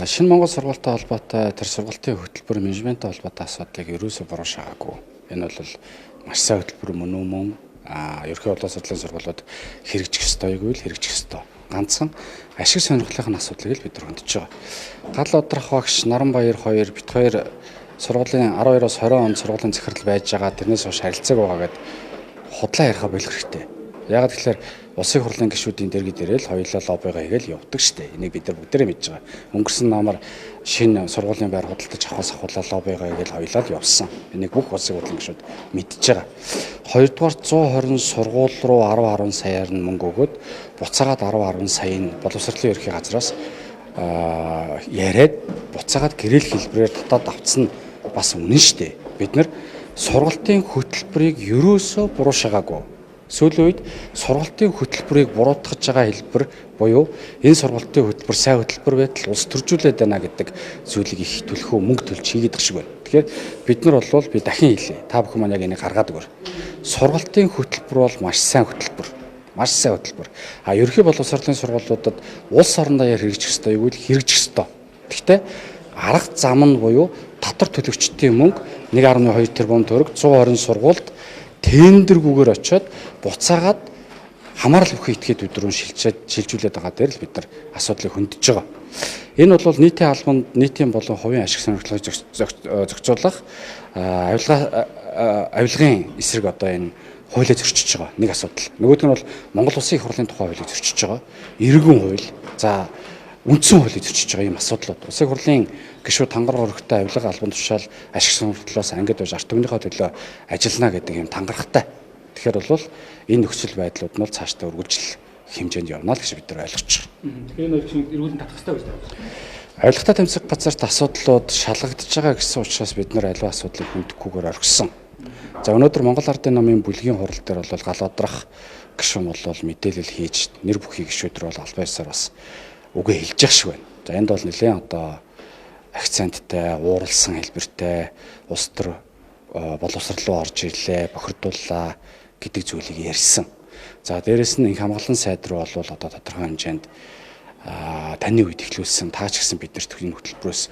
Шинэ Монгол сургуультай холбоотой тэр сургуулийн хөтөлбөр менежменттэй холбоотой асуудлыг ерөөсөө буруу шахаагүй. Энэ бол маш сайн хөтөлбөр мөн үү мөн ерөнхий болон судлалын сургуулиуд хэрэгжих ёстойгүй л хэрэгжих ёстой. Ганцхан ашиг сонирхлын асуудлыг л бид нар хөндөж байгаа. Гал одрах багш Наранбаяр 2 бит 2 сургуулийн 12-оос 20 он сургуулийн захирал байж байгаа. Тэрнээс хойш харилцааг байгаа гэд худлаа ярихаа болох хэрэгтэй. Яг тэгэхээр улсын хурлын гишүүдийн дэргэд ирээл хоёулаа лоббигаа хийгээл явдаг штэ. Энийг бид нар бүгдээрээ мэдж байгаа. Өнгөрсөн намар шинэ сургуулийн байр худалдаж авахаас ахуулаад лоббигаа хийгээл хоёулаа л явсан. Энийг бүх улсын хурлын гишүүд мэдж байгаа. Хоёрдугаар 120 сургууль руу 10 саяар нь мөнгө өгөөд буцаагаад 10 саяын боловсролын ерхий газраас яриад буцаагаад гэрэл хэлбэрээр татаад авцсан бас үнэн штэ. Бид нар сургалтын хөтөлбөрийг ерөөсөө буруу шагаагүй. Сүүлийн үед сургалтын хөтөлбөрийг буруутгаж байгаа хэлбэр буюу энэ сургалтын хөтөлбөр сайн хөтөлбөр байтал улс төржүүлээд байна гэдэг зүйлийг их төлөхөө мөнгө төлж хийгээд байгаа шиг байна. Тэгэхээр бид нар бол би дахин хэлье. Та бүхэн маань яг энийг гаргаад өгөр. Сургалтын хөтөлбөр бол маш сайн хөтөлбөр. Маш сайн хөтөлбөр. Ерөнхий боловсролын сургуулиудад улс орон даяар хэрэгжих ёстой юу гэвэл хэрэгжих ёстой. Гэхдээ арга зам нь буюу татвар төлөгчдийн мөнгө 1.2 тэрбум төгрөг 120 сургуульд тендергүүгээр очиод буцаагаад хамаарал бүхий этгээд өдрөө шилжүүлээд байгаа дээр л бид нар асуудлыг хөндөж байгаа. Энэ бол нийтийн албанд нийтийн болон хувийн ашиг сонирхлыг зохицуулах авилгын эсрэг одоо энэ хуулийг зөрчиж байгаа нэг асуудал. Нөгөөх нь бол Монгол Улсын их хурлын тухай хуулийг зөрчиж байгаа. Иргэн хууль. За үндсэн хуулийг зөрчиж байгаа юм асуудлууд. Улсын хурлын гишүүд хангар хоригтой авилга албан тушаал ашиг сонирхлоос ангид байж арт түмнийхээ төлөө ажиллана гэдэг юм тангарахтай. Тэгэхээр бол энэ нөхцөл байдлууд нь цаашдаа үргэлжлэл хэмжээнд явна л гэж бид нар ойлгож байгаа. Тэгэхээр энэ чинь эргүүлэн татах хэрэгтэй гэж байна. Авилгатай тэмцэх газарт асуудлууд шалгагдж байгаа гэсэн учраас бид нар аливаа асуудлыг хөндөхгүйгээр орхисон. За өнөөдөр Монгол Ардын намын бүлгийн хурал дээр бол гал одрах гишүүн бол мэдээлэл хийж нэр бүхий гишүүдэр бол албан ёсоор бас үгээ хэлж явах шиг байна. За энд бол нэлээд одоо акценттай, ууралсан хэлбэртэй улс төр боловсрол руу орж ирлээ, бохирдууллаа гэдэг зүйлийг ярьсан. За дээрэс нь их хамгаалан сайд руу бол одоо тодорхой хэмжээнд таны үед эхлүүлсэн таач гэсэн бид нарт энэ хөтөлбөрөөс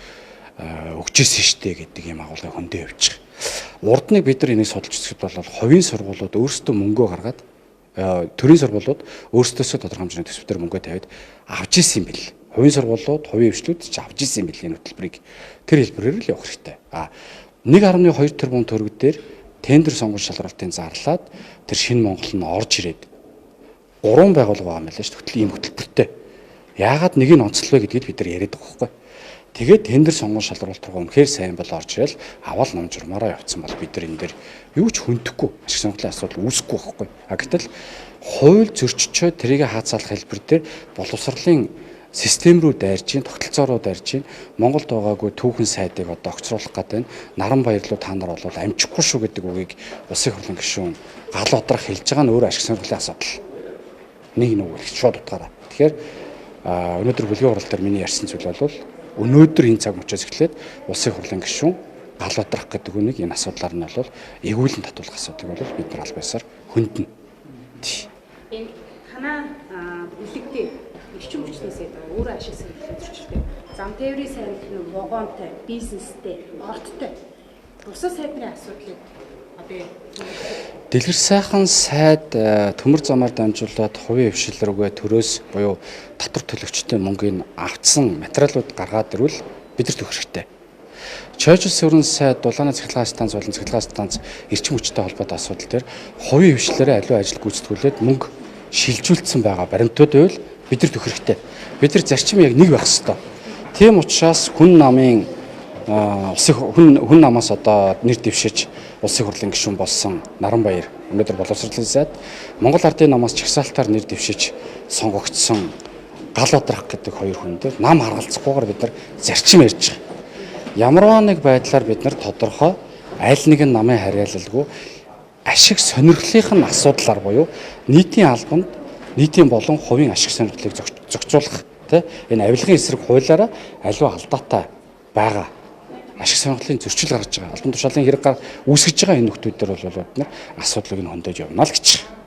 өгчээсэн штэ гэдэг юм агуулгыг хөндөө явж байгаа. Урд нь бид нар энийг судалж үзэхэд бол хувийн сургуулиуд өөрсдөө мөнгөө гаргаад төрийн сургуулиуд өөрсдөөсөө тодорхой хэмжээний төсвөөр мөнгөө тавиад авч ирсэн юм бэл. Хувийн сургуулиуд, хувийн хвшлүүд ч авч ирсэн юм бэл энэ хөтөлбөрийг тэр хэлбэрээр л явах хэрэгтэй. 1.2 тэрбум төгрөг дээр тендер сонгуульч шалралтын зарлаад тэр шинэ Монгол нь орж ирээд 3 байгууллага байгаа мэлээ шүү дээ. Ийм хөтөлбөртэй. Яагаад нэг нь онцлог вэ гэдгийг бид нар яриад байгаа байхгүй. Тэгээд тендер сонгуульч шалралт руу үнэхээр сайн бол орж ирэл аваад ном журмаараа явцсан бол бид нар энэ дээр юу ч хөндөхгүй ашиг сонирхлын асуудал үүсэхгүй байхгүй. Гэтэл хууль зөрчичөө тэрийг хаацаалах хэлбэр дээр боловсролын систем рүү дайрж, тогтолцоо руу дайрж, Монголд байгаагүй түүхэн сайдыг одоо огцруулах гэдэг нь Наранбаяр руу та нар бол амжихгүй шүү гэдэг үгийг улсын хурлын гишүүн гал одрах хэлж байгаа нь өөр ашиг сонирхлын асуудал. Нэг үг шууд утгаараа. Тэгэхээр өнөөдөр бүлгийн хурал дээр миний ярьсан зүйл бол өнөөдөр энэ цаг мөчөөс эхлээд улсын хурлын гишүүн гал одрах гэдэг үнийг энэ асуудлаар нь бол эгүүлэн татуулах асуудлыг бол бид нар аль байсаар хөндөг. Энэ танаа бүлэгтэй эрчим хүчний сайд өөрөө ашиг сонирхлын зөрчилтэй. Зам тээврийн сайд вагонтой, бизнестэй, хоттой. Бусад сайдны асуудлыг одоо Дэлгэр сайхан сайд төмөр замаар дамжуулаад хувийн хвшил рүүгээ төрөөс буюу татвар төлөгчдийн мөнгөний авцсан материалууд гаргаад ирвэл бид нар төгөх хэрэгтэй. Чойжл сүрэн сайд дулааны цахилгаан станц болон цахилгаан станц эрчим хүчтэй холбоотой асуудал дээр хувийн хвшлэрээ аливаа ажил гүйцэтгүүлээд мөнгө шилжүүлсэн байгаа баримтууд байвал бид нар төгөх хэрэгтэй. Бид нар зарчим яг нэг байх ёстой. Тийм учраас хүн намын хүн намаас одоо нэр дэвшиж улсын хурлын гишүүн болсон Наранбаяр өнөөдөр боловсролын сайд Монгол Ардын намаас чагсаалтаар нэр дэвшиж сонгогдсон гал одрах гэдэг хоёр хүн дээр нам харгалзахгүйгээр бид нар зарчим ярьж байгаа. Ямарваа нэг байдлаар бид нар тодорхой аль нэгэн намын харьяалалгүй ашиг сонирхлын асуудлаар буюу нийтийн албанд нийтийн болон хувийн ашиг сонирхлыг зохицуулах энэ авилгын эсрэг хуулиараа аливаа алдаатай байгаа ашиг сонирхлын зөрчил гаргаж байгаа албан тушаалын хэрэг үүсгэж байгаа энэ нөхдүүд дээр бол бид нар асуудлыг нь хөндөж явна л гэж.